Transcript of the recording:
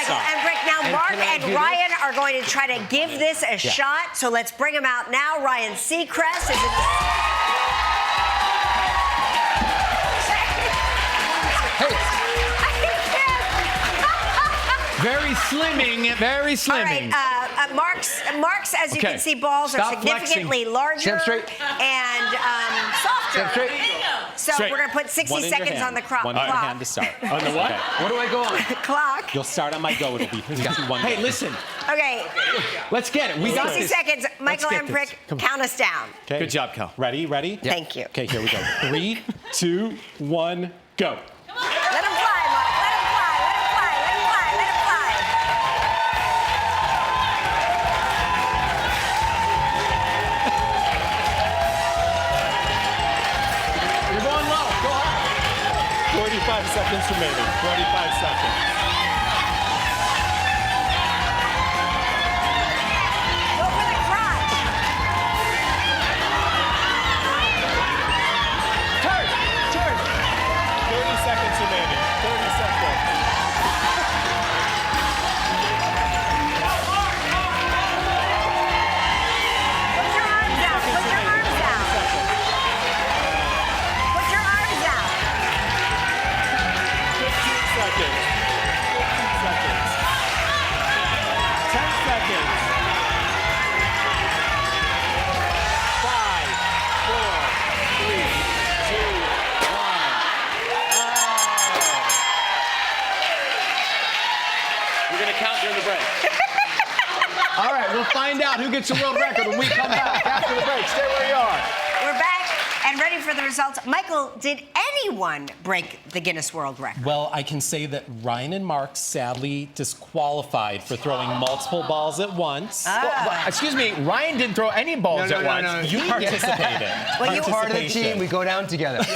Michael Emmerich. Now, Mark and Ryan are going to try to give this a shot. So let's bring them out now. Ryan Seacrest is Very slimming, very slimming. All right, Mark's, as you can see, balls are significantly larger and softer. So we're going to put 60 seconds on the clock. One in your hand to start. On the what? What do I go on? Clock. You'll start on my go. It'll be 3, 2, 1. Hey, listen. Okay. Let's get it. We got 60 this. seconds. Michael Emmerich, count us down. Okay. Good job, Cal. Ready? Ready? Thank you. Okay, here we go. 3, 2, 1, go. Let him fly, Mark. Let him fly. Let him fly. Let him fly. Let him fly. You're going low. Go high. 45 seconds remaining. 45 seconds. Go for the crotch. Turn. 30 seconds remaining. 30 seconds. Put your arms out. Put your arms out. Put your arms out. 15 seconds. 15 seconds. 10 seconds. 5, 4, 3, 2, 1. We're going to count during the break. All right, we'll find out who gets the world record when we come back after the break. Stay where you are. We're back and ready for the results. Michael, did anyone break the Guinness World Record? Well, I can say that Ryan and Mark sadly disqualified for throwing multiple balls at once. Well, excuse me, Ryan didn't throw any balls at once. You participated. Well, you Part of the team, we go down together. Yeah.